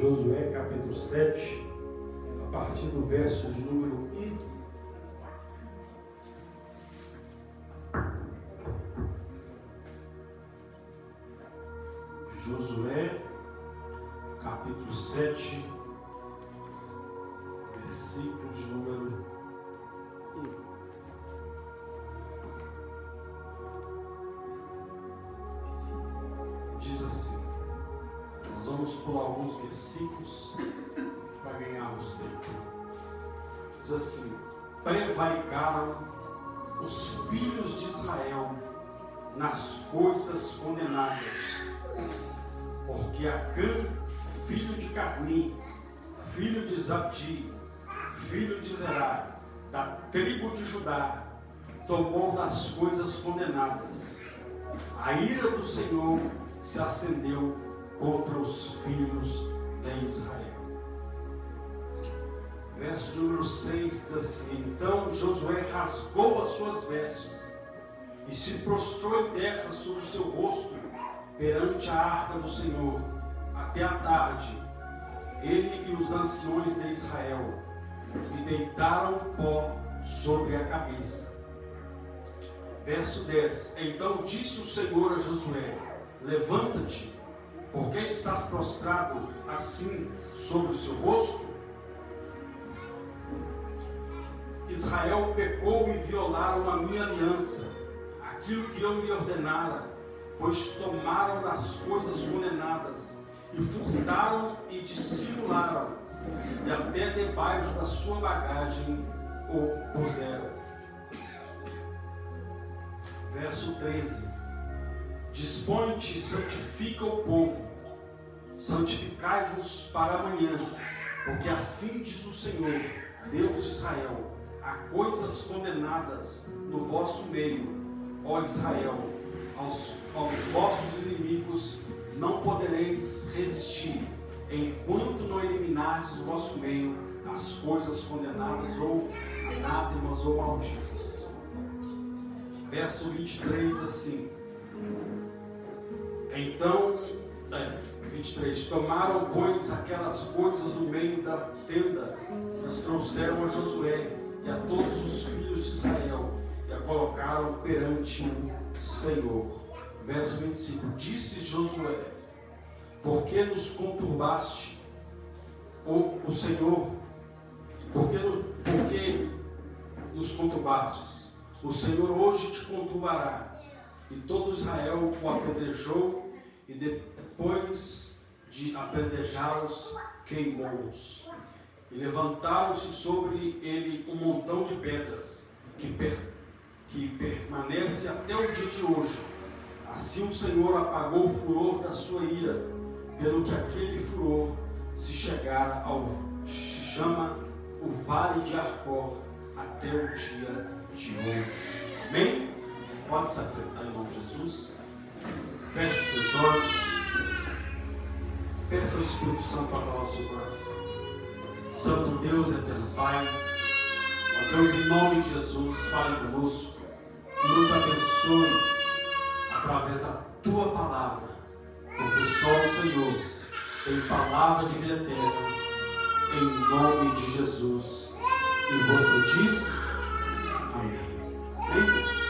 Josué capítulo 7, a partir do verso de número 1. Josué capítulo 7, versículo de número 1. Diz assim. Nós vamos pular alguns versículos para ganharmos tempo. Diz assim: prevaricaram os filhos de Israel nas coisas condenadas, porque Acã, filho de Carmi, filho de Zabdi, filho de Zerá, da tribo de Judá, tomou das coisas condenadas. A ira do Senhor se acendeu contra os filhos de Israel. Verso de número 6 diz assim: então Josué rasgou as suas vestes e se prostrou em terra sobre o seu rosto perante a arca do Senhor até a tarde, ele e os anciões de Israel, e deitaram pó sobre a cabeça. Verso 10: então disse o Senhor a Josué: levanta-te, porque estás prostrado assim sobre o seu rosto? Israel pecou e violaram a minha aliança, aquilo que eu lhe ordenara, pois tomaram das coisas condenadas, e furtaram e dissimularam, e até debaixo da sua bagagem o puseram. Verso 13: dispõe-te e santifica o povo, santificai-vos para amanhã, porque assim diz o Senhor, Deus de Israel: há coisas condenadas no vosso meio, ó Israel, aos vossos inimigos não podereis resistir, enquanto não eliminardes do vosso meio as coisas condenadas, ou anátemas ou malditas. Verso 23 assim: então, 23, tomaram, pois, aquelas coisas do meio da tenda, e as trouxeram a Josué e a todos os filhos de Israel, e a colocaram perante o Senhor. Verso 25, disse Josué: por que nos conturbaste, o Senhor? Por que nos conturbastes? O Senhor hoje te conturbará. E todo Israel o apedrejou, e depois de apedrejá-los, queimou-os. E levantaram-se sobre ele um montão de pedras, que permanece até o dia de hoje. Assim o Senhor apagou o furor da sua ira, pelo que aquele furor se chama o Vale de Arcor até o dia de hoje. Amém? Pode se assentar em nome de Jesus. Feche seus olhos. Peça ao Espírito Santo para falar o seu coração. Santo Deus, eterno Pai, ó Deus, em nome de Jesus, fale conosco, nos abençoe através da Tua palavra, porque só o Senhor tem palavra de vida eterna, em nome de Jesus. E você diz amém. Amém?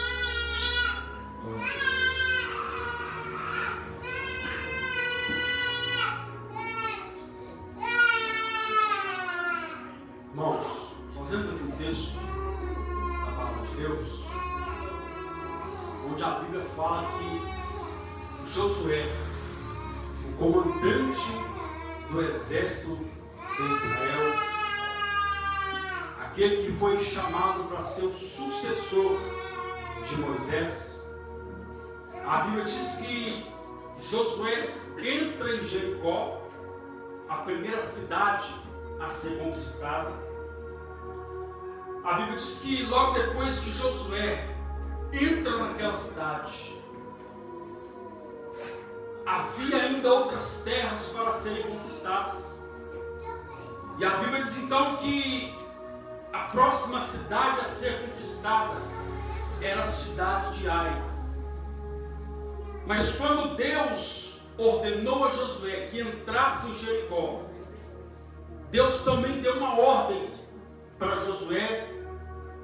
Irmãos, nós vemos aqui um texto da palavra de Deus, onde a Bíblia fala que Josué, o comandante do exército de Israel, aquele que foi chamado para ser o sucessor de Moisés, a Bíblia diz que Josué entra em Jericó, a primeira cidade a ser conquistada. A Bíblia diz que logo depois que Josué entra naquela cidade, havia ainda outras terras para serem conquistadas. E a Bíblia diz então que a próxima cidade a ser conquistada era a cidade de Ai. Mas quando Deus ordenou a Josué que entrasse em Jericó, Deus também deu uma ordem para Josué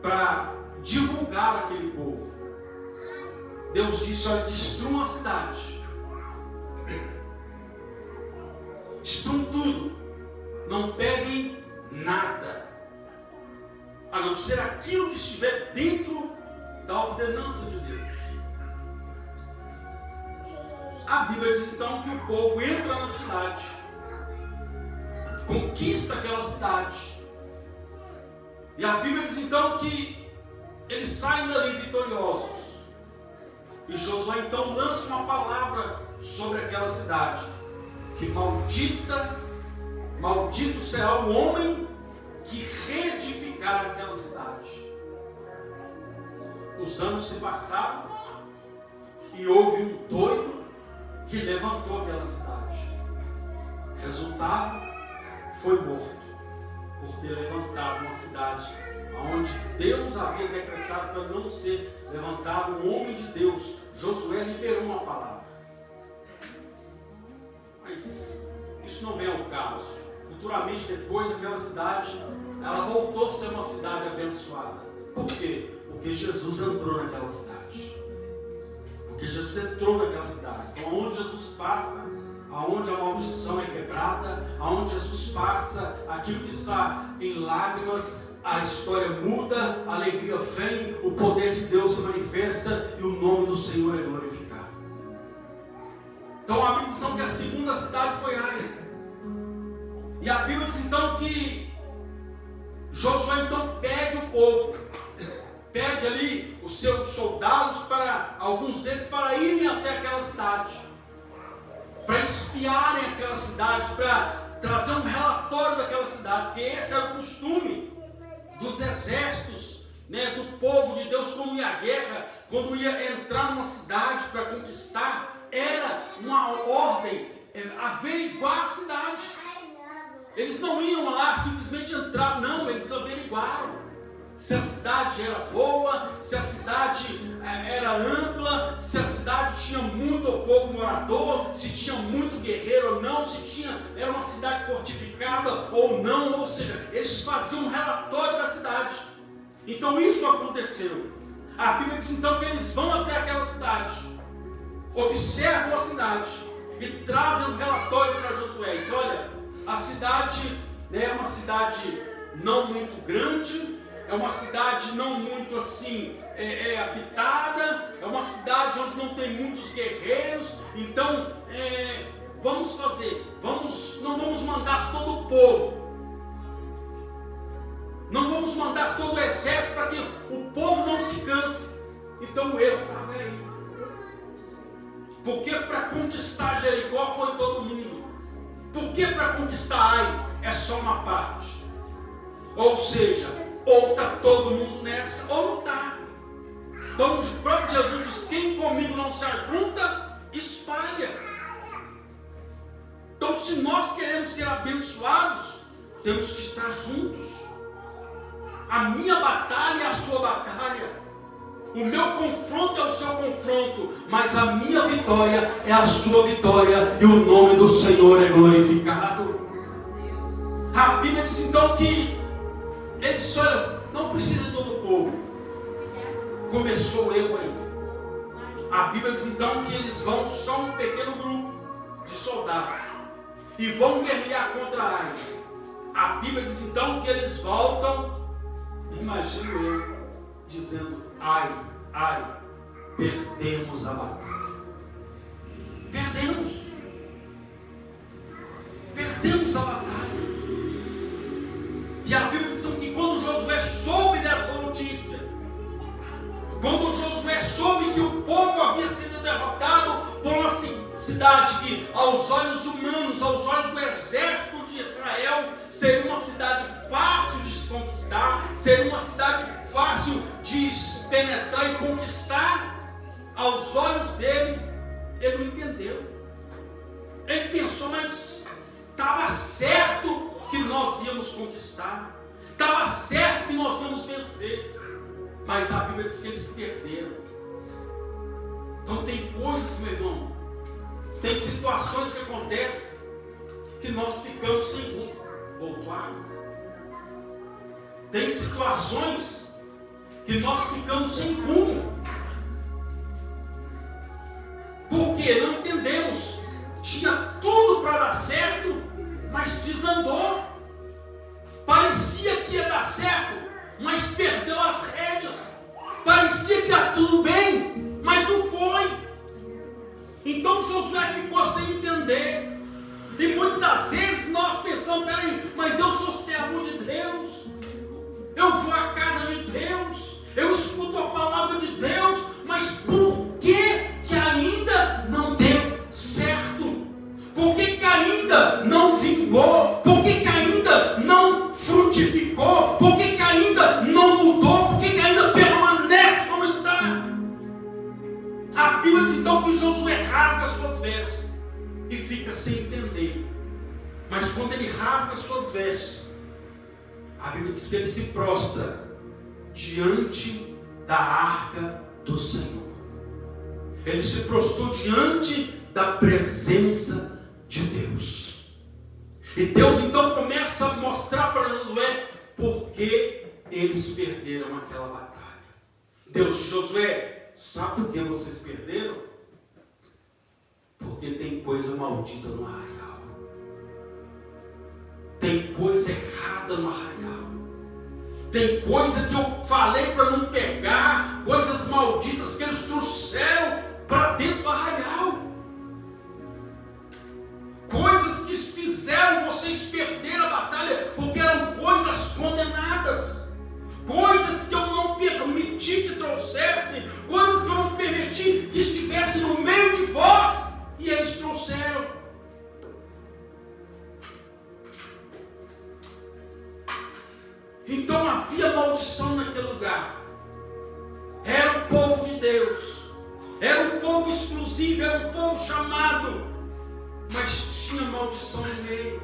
para divulgar aquele povo. Deus disse: olha, destruam a cidade, destruam tudo, não peguem nada, a não ser aquilo que estiver dentro da ordenança de Deus. A Bíblia diz então que o povo entra na cidade, conquista aquela cidade, e a Bíblia diz então que eles saem dali vitoriosos. E Josué então lança uma palavra sobre aquela cidade, que maldito será o homem que reedificar aquela cidade. Os anos se passaram e houve um doido que levantou aquela cidade. Resultado, foi morto por ter levantado uma cidade onde Deus havia decretado para não ser levantado um homem de Deus. Josué liberou uma palavra, mas isso não vem ao caso. Futuramente, depois, daquela cidade, ela voltou a ser uma cidade abençoada. Por quê? Porque Jesus entrou naquela cidade. Porque Jesus entrou naquela cidade. Então, aonde Jesus passa, aonde a maldição é quebrada, aonde Jesus passa, aquilo que está em lágrimas, a história muda, a alegria vem, o poder de Deus se manifesta e o nome do Senhor é glorificado. Então a Bíblia diz então que a segunda cidade foi Ai. E a Bíblia diz então que Josué então pede o povo, pede ali os seus soldados, para alguns deles, para irem até aquela cidade, para espiarem aquela cidade, para trazer um relatório daquela cidade, porque esse era o costume dos exércitos, do povo de Deus, quando ia à guerra, quando ia entrar numa cidade para conquistar, era uma ordem averiguar a cidade. Eles não iam lá simplesmente entrar, não, eles averiguaram se a cidade era boa, se a cidade era ampla, se a cidade tinha muito ou pouco morador, se tinha muito guerreiro ou não, se era uma cidade fortificada ou não, ou seja, eles faziam um relatório da cidade. Então isso aconteceu. A Bíblia diz então que eles vão até aquela cidade, observam a cidade e trazem um relatório para Josué. Diz: olha, a cidade é uma cidade não muito grande, é uma cidade não muito assim habitada, é uma cidade onde não tem muitos guerreiros. Então vamos fazer, não vamos mandar todo o povo, não vamos mandar todo o exército, para que o povo não se canse. Então o erro estava aí, porque para conquistar Jericó foi todo mundo, porque para conquistar Ai é só uma parte. Ou seja, ou está todo mundo nessa, ou não está. Então o próprio Jesus diz: quem comigo não se ajunta, espalha. Então, se nós queremos ser abençoados, temos que estar juntos. A minha batalha é a sua batalha, o meu confronto é o seu confronto, mas a minha vitória é a sua vitória, e o nome do Senhor é glorificado. A Bíblia diz então que eles, olha, não precisa de todo o povo. Começou eu aí. A Bíblia diz então que eles vão, só um pequeno grupo de soldados, e vão guerrear contra Ai. A Bíblia diz então que eles voltam. Imagino eu dizendo: Ai, perdemos a batalha. Perdemos a batalha. E a Bíblia diz que quando Josué soube dessa notícia, quando Josué soube que o povo havia sido derrotado por uma cidade que, aos olhos humanos, aos olhos do exército de Israel, seria uma cidade fácil de se conquistar, seria uma cidade fácil de penetrar e conquistar, aos olhos dele, ele não entendeu. Ele pensou: mas estava certo que nós íamos conquistar, estava certo que nós íamos vencer. Mas a Bíblia diz que eles perderam. Então tem coisas, meu irmão, tem situações que acontecem que nós ficamos sem rumo. voltou água. Tem situações que nós ficamos sem rumo. Porque não entendemos. Tinha tudo para dar certo, mas desandou. Parecia que ia dar certo, mas perdeu as rédeas. Parecia que ia tudo bem, mas não foi. Então Josué ficou sem entender. E muitas das vezes nós pensamos, peraí, mas eu sou servo de Deus. Eu vou à casa de Deus. Eu escuto a palavra de Deus. Mas por que ainda não deu certo? Por que ainda não vingou? Por que ainda não frutificou? Por que ainda não mudou? Por que ainda permanece como está? A Bíblia diz então que Josué rasga suas vestes e fica sem entender. Mas quando ele rasga suas vestes, a Bíblia diz que ele se prostra diante da arca do Senhor. Ele se prostrou diante da presença de Deus. E Deus então começa a mostrar para Josué por que eles perderam aquela batalha. Deus diz: Josué, sabe por que vocês perderam? Porque tem coisa maldita no arraial. Tem coisa errada no arraial. Tem coisa que eu falei para não pegar, coisas malditas que eles trouxeram para dentro do arraial. Coisas que fizeram vocês perder a batalha, porque eram coisas condenadas. Coisas que eu não permiti que trouxessem, coisas que eu não permiti que estivessem no meio de vós, e eles trouxeram. Então havia maldição naquele lugar. Era o povo de Deus, era um povo exclusivo, era um povo chamado, mas tinha maldição no meio.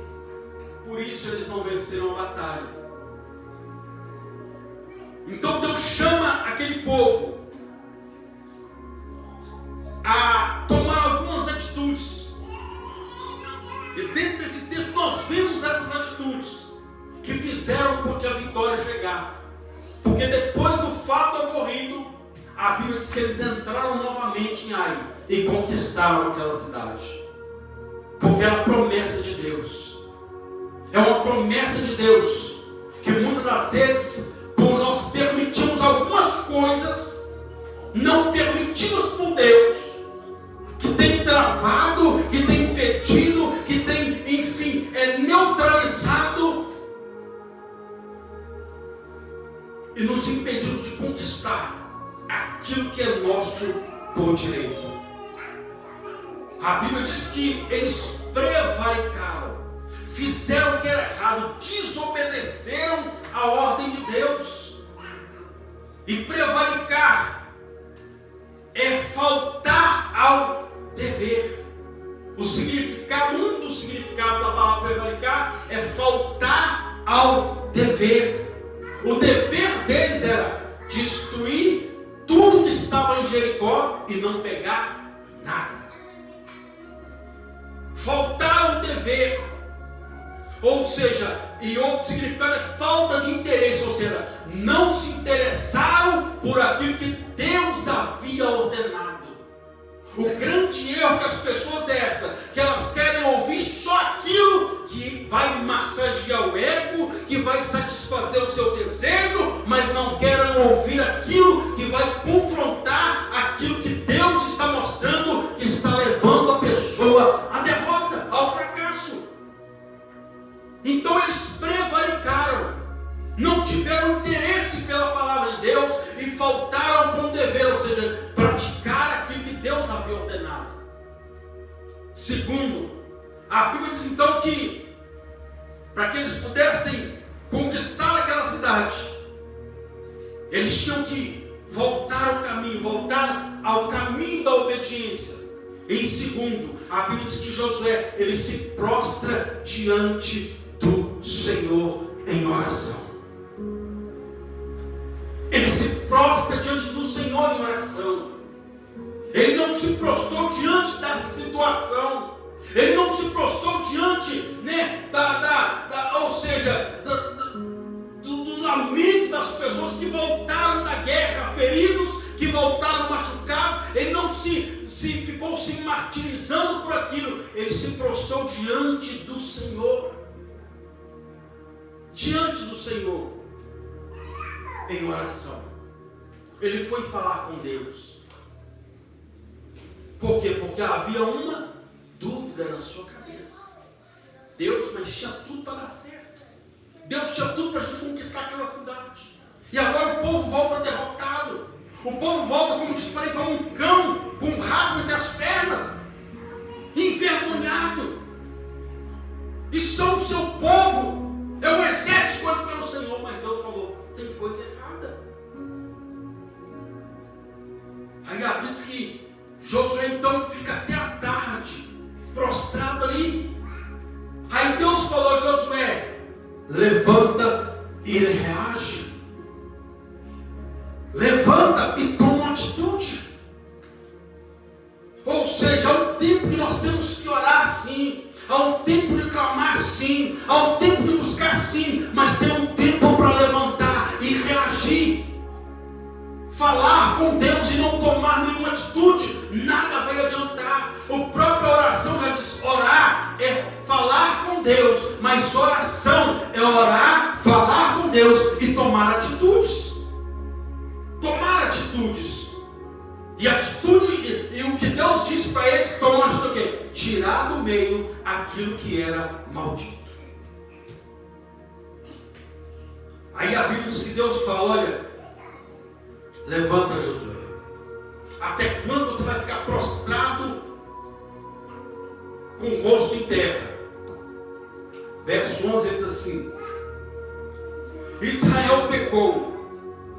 Por isso eles não venceram a batalha. Então Deus chama aquele povo a tomar algumas atitudes. E dentro desse texto nós vemos essas atitudes que fizeram com que a vitória chegasse. Porque depois do fato ocorrido, a Bíblia diz que eles entraram novamente em Ai e conquistaram aquela cidade. Porque era a promessa de Deus. É uma promessa de Deus que muitas das vezes, por nós permitirmos algumas coisas não permitidas por Deus, que tem travado, que tem impedido, que tem, enfim, neutralizado e nos impediu de conquistar aquilo que é nosso por direito. A Bíblia diz que eles prevaricaram, fizeram o que era errado, desobedeceram a ordem de Deus. E prevaricar é faltar ao dever. O significado, um dos significados da palavra prevaricar é faltar ao dever. O dever deles era destruir tudo que estava em Jericó e não pegar nada. Faltar ao dever. Ou seja, e outro significado é falta de interesse, ou seja, não se interessaram por aquilo que Deus havia ordenado. O grande erro que as pessoas é essa, que elas querem ouvir só aquilo que vai massagear o ego, que vai satisfazer o seu desejo, mas não querem ouvir aquilo que vai confrontar aquilo que Deus está mostrando, que está levando a pessoa à derrota, ao fracasso. Então eles prevaricaram, não tiveram interesse pela palavra de Deus e faltaram com o dever, ou seja, praticar aquilo que Deus havia ordenado. Segundo, a Bíblia diz então que para que eles pudessem conquistar aquela cidade, eles tinham que voltar ao caminho da obediência. Em segundo, a Bíblia diz que Josué, ele se prostra diante do Senhor em oração. Ele se prostra diante do Senhor em oração. Ele não se prostrou diante da situação. Ele não se prostrou diante, né, ou seja, do lamento das pessoas que voltaram da guerra, feridos, que voltaram machucados. Ele não ficou se martirizando por aquilo. Ele se prostrou diante do Senhor. Diante do Senhor, em oração. Ele foi falar com Deus. Por quê? Porque havia uma dúvida na sua cabeça. Deus, mas tinha tudo para dar certo. Deus tinha tudo para a gente conquistar aquela cidade. E agora o povo volta derrotado. O povo volta, como diz para ele, como um cão com um rabo entre as pernas, envergonhado. E são o seu povo. É um exército escolhido pelo Senhor. Mas Deus falou, tem coisa errada. Aí a Bíblia diz que Josué então fica até a tarde prostrado ali. Aí Deus falou a Josué, levanta e ele reage. Levanta e toma uma atitude. Ou seja, há um tempo que nós temos que orar sim, há um tempo de clamar sim, há um tempo de buscar sim, mas tem um tempo para levantar e reagir. Falar com Deus e não tomar nenhuma atitude, nada vai adiantar. O próprio oração já diz, orar é falar com Deus, mas oração é orar, falar com Deus e tomar atitudes. Tomar atitudes. E atitude, e o que Deus disse para eles, tomar atitude o quê? Tirar do meio aquilo que era maldito. Aí a Bíblia diz que Deus fala, olha, levanta, Josué. Até quando você vai ficar prostrado com o rosto em terra? Verso 11 ele diz assim: Israel pecou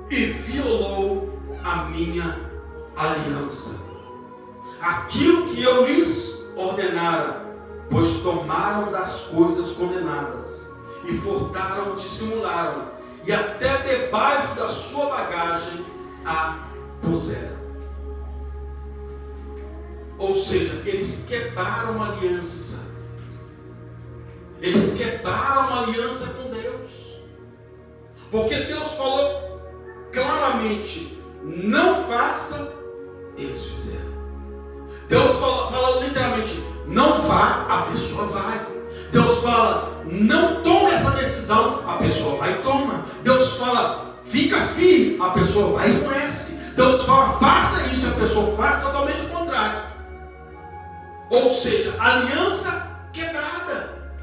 e violou a minha aliança, aquilo que eu lhes ordenara, pois tomaram das coisas condenadas e furtaram, dissimularam, e até debaixo da sua bagagem a puseram. Ou seja, eles quebraram a aliança. Eles quebraram a aliança com Deus. Porque Deus falou claramente, não faça, eles fizeram. Deus fala literalmente, não vá, a pessoa vai. Deus fala, não tome essa decisão, a pessoa vai e toma. Deus fala, fica firme, a pessoa vai e esmorece. Deus fala, faça isso, a pessoa faz totalmente o contrário. Ou seja, aliança quebrada.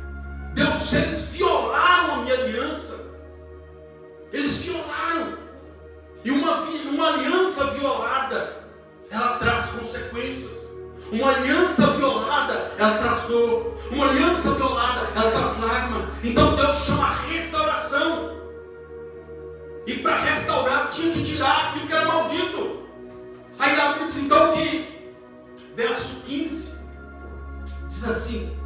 Deus disse, eles violaram a minha aliança. Eles violaram. E uma aliança violada, ela traz consequências. Uma aliança violada, ela traz dor. Uma aliança violada, ela traz lágrima. Então Deus chama a restauração. E para restaurar tinha que tirar aquilo que era maldito. Aí a Bíblia diz então que, verso 15, diz assim: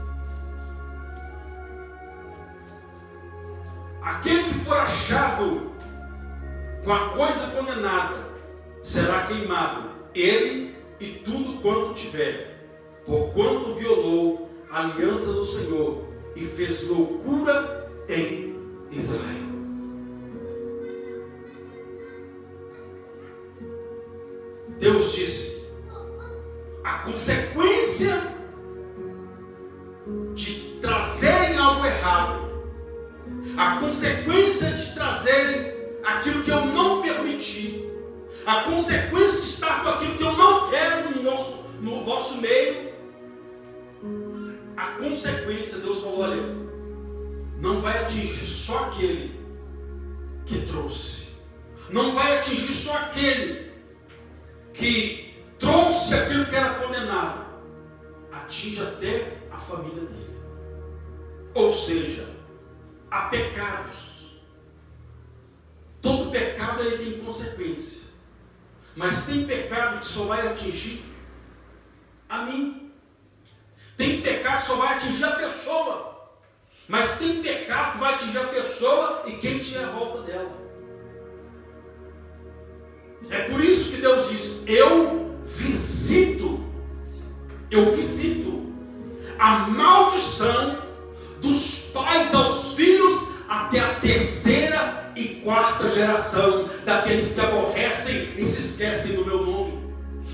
aquele que for achado com a coisa condenada será queimado, ele e tudo quanto tiver, porquanto violou a aliança do Senhor e fez loucura em Israel. Deus disse, a consequência de trazerem algo errado, a consequência de trazerem aquilo que eu não permiti, a consequência de estar com aquilo que eu não quero no vosso meio, a consequência, Deus falou, olha, não vai atingir só aquele que trouxe, não vai atingir só aquele que trouxe aquilo que era condenado, atinge até a família dele. Ou seja, há pecados. Todo pecado ele tem consequência. Mas tem pecado que só vai atingir a mim. Tem pecado que só vai atingir a pessoa. Mas tem pecado que vai atingir a pessoa e quem estiver à volta dela. É por isso que Deus diz, eu visito a maldição dos pais aos filhos até a terceira e quarta geração daqueles que aborrecem e se esquecem do meu nome.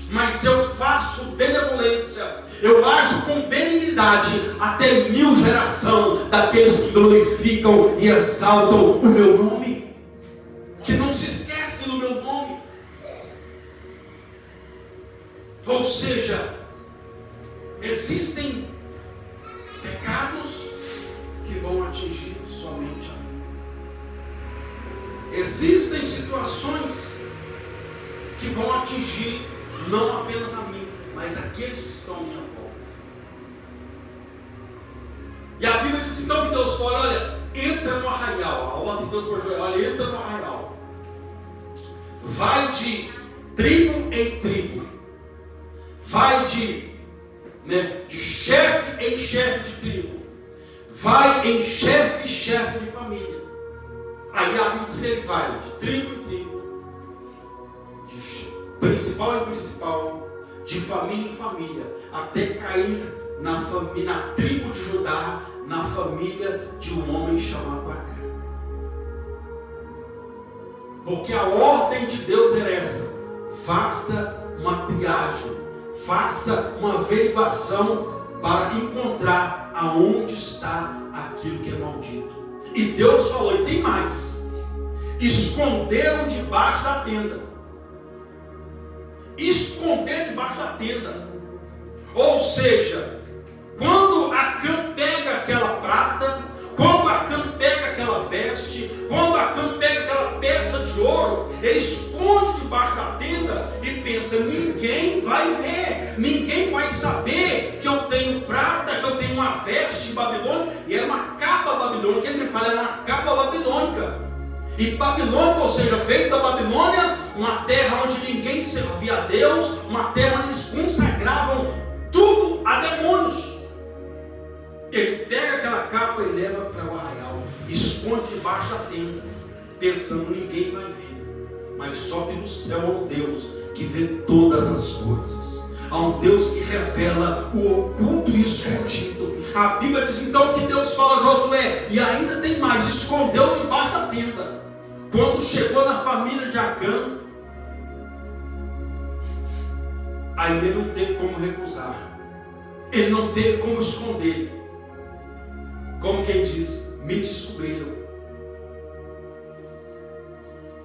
Mas eu faço benevolência, eu ajo com benignidade até 1000 geração daqueles que glorificam e exaltam o meu nome, que não se esquecem do meu nome. Ou seja, existem pecados que vão atingir somente a mim. Existem situações que vão atingir não apenas a mim, mas aqueles que estão à minha volta. E a Bíblia diz então que Deus fala: olha, entra no arraial. A ordem de Deus para Joel: olha, entra no arraial. Vai de tribo em tribo. Vai de chefe em chefe de tribo. Vai em chefe de família. Aí a Bíblia diz que ele vai de tribo em tribo, de principal em principal, de família em família, até cair na tribo de Judá, na família de um homem chamado Acã. Porque a ordem de Deus era essa: faça uma triagem, faça uma averiguação para encontrar aonde está aquilo que é maldito. E Deus falou, e tem mais: esconderam debaixo da tenda. Esconder debaixo da tenda. Ou seja, quando Acã pega aquela prata, quando Acã pega aquela veste, quando Acã pega aquela peça de ouro, ele esconde debaixo da tenda e pensa: ninguém vai ver, ninguém vai saber que eu tenho prata, que eu tenho uma veste babilônica. E era uma capa babilônica, ele me fala, era uma capa babilônica. E Babilônia, ou seja, veio da Babilônia, uma terra onde ninguém servia a Deus, uma terra onde eles consagravam tudo a demônios. Ele pega aquela capa e leva para o arraial, esconde debaixo da tenda, pensando: ninguém vai ver. Mas só que no céu há um Deus que vê todas as coisas. Há um Deus que revela o oculto e o escondido. A Bíblia diz então que Deus fala a Josué, e ainda tem mais: escondeu debaixo da tenda. Quando chegou na família de Acã, aí ele não teve como recusar, ele não teve como esconder. Como quem diz: me descobriram.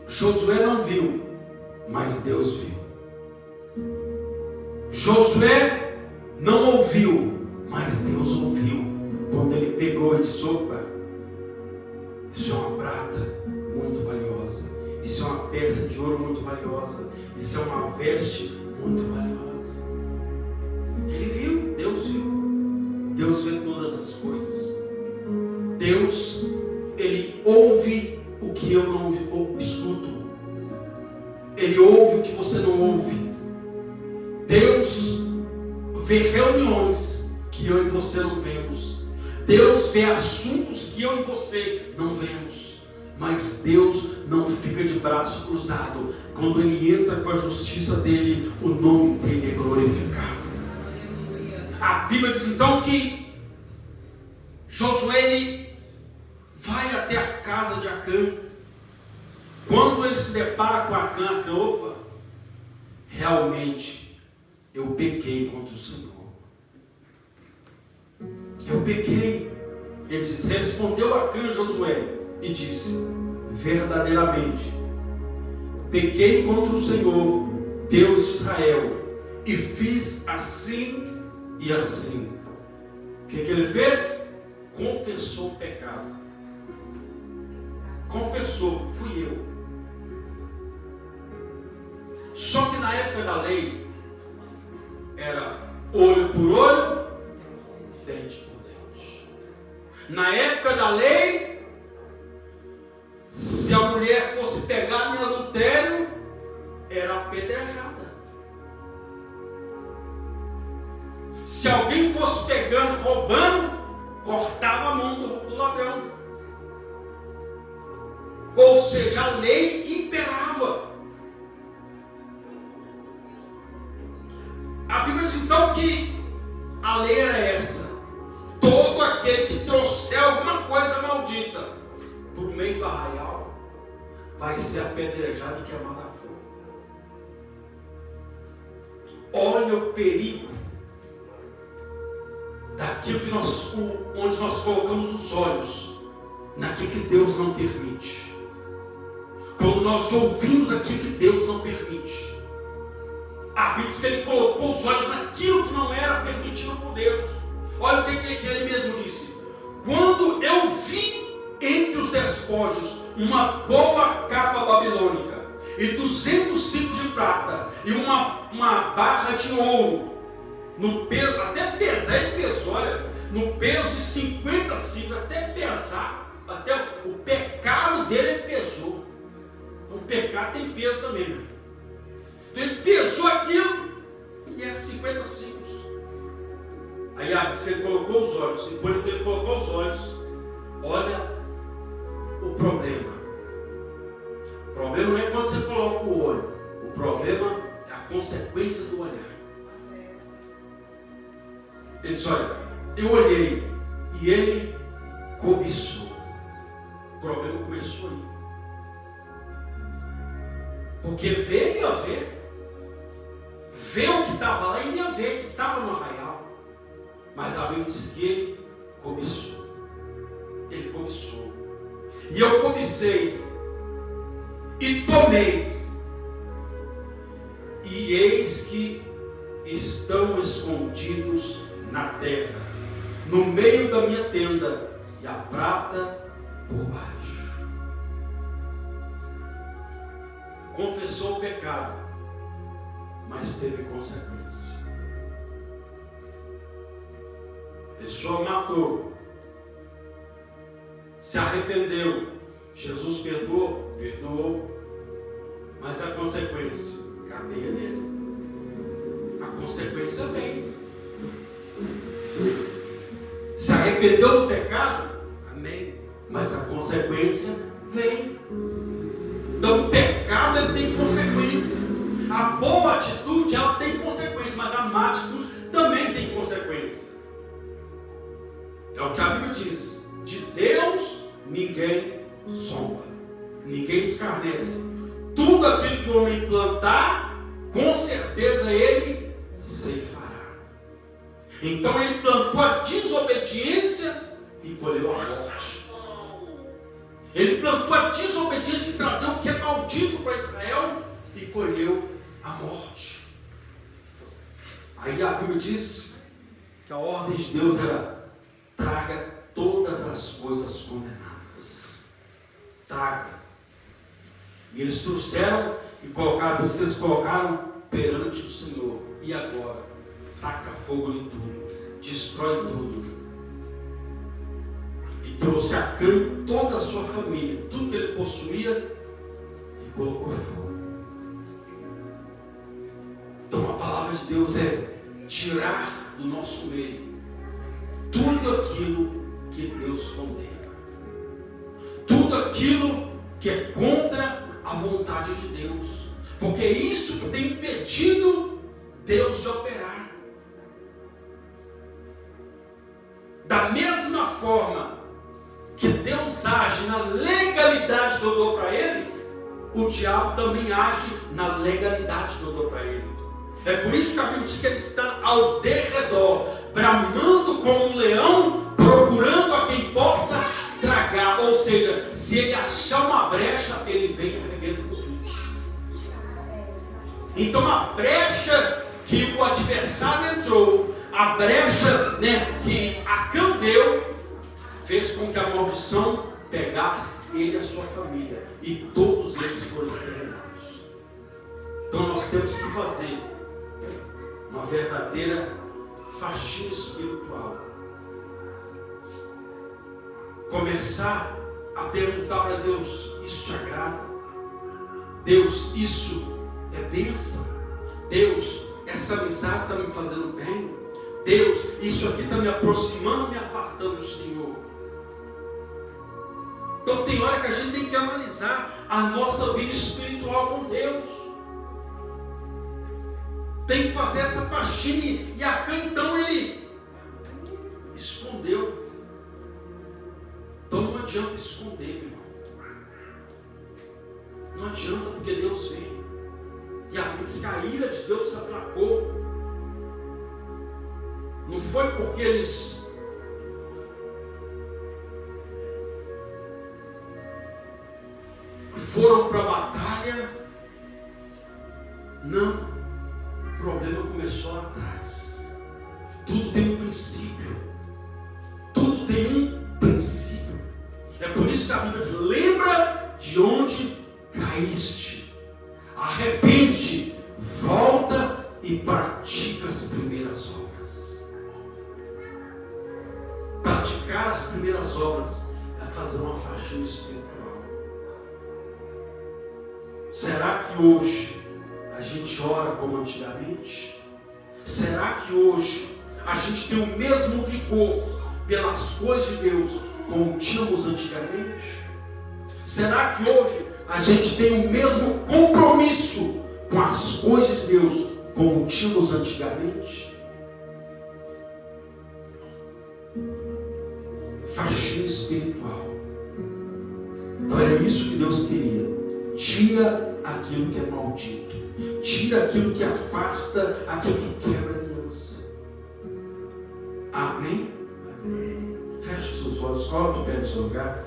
Josué não viu, mas Deus viu. Josué não ouviu, mas Deus ouviu. Quando ele pegou e disse: opa, isso é uma prata muito valiosa, isso é uma peça de ouro muito valiosa, isso é uma veste muito valiosa. Ele viu, Deus viu. Deus vê todas as coisas. Deus, ele ouve o que eu não escuto. Ele ouve o que você não ouve. Deus vê reuniões que eu e você não vemos. Deus vê assuntos que eu e você não vemos. Mas Deus não fica de braço cruzado. Quando Ele entra com a justiça dEle, o nome dEle é glorificado. A Bíblia diz então que Josué ele vai até a casa de Acã. Quando ele se depara com Acã, opa, realmente eu pequei contra o Senhor. Eu pequei. Ele diz: respondeu Acã Josué e disse: verdadeiramente pequei contra o Senhor, Deus de Israel, e fiz assim e assim. O que ele fez? Confessou o pecado. Confessou: fui eu. Só que na época da lei era olho por olho, dente por dente. Na época da lei, se a mulher fosse pegar em adultério, era apedrejada. Se alguém fosse pegando, roubando, cortava a mão do ladrão. Ou seja, a lei imperava. A Bíblia diz então que a lei era essa: ser apedrejado e queimado a fogo. Olha o perigo daquilo que onde nós colocamos os olhos, naquilo que Deus não permite. Quando nós ouvimos aquilo que Deus não permite, a Bíblia diz que ele colocou os olhos naquilo que não era permitido por Deus. Olha o que ele mesmo disse: quando eu vi entre os despojos uma boa capa babilônica e 200 ciclos de prata e uma barra de ouro, no peso, até pesar, ele pesou, olha, no peso de 50 ciclos, até pesar, até o pecado dele ele pesou. Então o pecado tem peso também, né? Então ele pesou aquilo e é 50 ciclos. Aí diz que ele colocou os olhos, e por que ele colocou os olhos, olha o problema. O problema não é quando você coloca o olho, o problema é a consequência do olhar. Ele diz: olha, eu olhei e ele cobiçou. O problema começou aí. Porque ver, ele ia ver. Ver o que estava lá, ele ia ver que estava no arraial. Mas a Bíblia diz que ele cobiçou. Ele cobiçou. E eu cobicei. E tomei. E eis que estão escondidos na terra, no meio da minha tenda, e a prata por baixo. Confessou o pecado, mas teve consequência. A pessoa matou, se arrependeu, Jesus perdoou, mas a consequência, cadeia nele. A consequência vem. Se arrependeu do pecado, amém, mas a consequência vem. Então o pecado ele tem consequência. A boa atitude ela tem consequência, mas a má atitude também tem consequência. É o que a Bíblia diz: de Deus ninguém zomba, ninguém escarnece. Tudo aquilo que o homem plantar, com certeza ele ceifará. Então ele plantou a desobediência e colheu a morte. Ele plantou a desobediência em trazer o que é maldito para Israel e colheu a morte. Aí a Bíblia diz que a ordem de Deus era: traga todas as coisas condenadas. Traga. E eles trouxeram e colocaram, por isso que eles colocaram perante o Senhor. E agora? Taca fogo em tudo, destrói tudo. E trouxe a Cã toda a sua família, tudo que ele possuía, e colocou fogo. Então a palavra de Deus é tirar do nosso meio tudo aquilo que Deus condena, tudo aquilo que é contra a vontade de Deus, porque é isso que tem impedido Deus de operar. Da mesma forma que Deus age na legalidade que eu dou para ele, o diabo também age na legalidade que eu dou para ele. É por isso que a Bíblia diz que ele está ao derredor, bramando como um leão, procurando a quem possa tragar. Ou seja, se ele achar uma brecha, ele vem e arrebenta tudo. Então a brecha que o adversário entrou, a brecha, que Acã deu, fez com que a maldição pegasse ele e a sua família, e todos eles foram exterminados. Então nós temos que fazer uma verdadeira faxina espiritual. Começar a perguntar para Deus: isso te agrada? Deus, isso é bênção? Deus, essa amizade está me fazendo bem? Deus, isso aqui está me aproximando, me afastando do Senhor. Então tem hora que a gente tem que analisar a nossa vida espiritual com Deus. Tem que fazer essa faxina. E Acã então ele escondeu. Então não adianta esconder, meu irmão. Não adianta, porque Deus vem. E a Bíblia diz que a ira de Deus se aplacou. Não foi porque eles foram para a batalha. Não. O problema começou lá atrás. Tudo tem um princípio. Tudo tem um princípio. É por isso que a Bíblia diz: lembra de onde caíste. Arrepende, volta e pratica as primeiras obras. Praticar as primeiras obras é fazer uma faxina espiritual. Será que hoje a gente ora como antigamente? Será que hoje a gente tem o mesmo vigor pelas coisas de Deus como tínhamos antigamente? Será que hoje a gente tem o mesmo compromisso com as coisas de Deus como tínhamos antigamente? Faxina espiritual. Então era isso que Deus queria. Tira aquilo que é maldito. Tira aquilo que afasta, aquilo que quebra a aliança. Amém? Feche seus olhos, coloque o pé no seu lugar.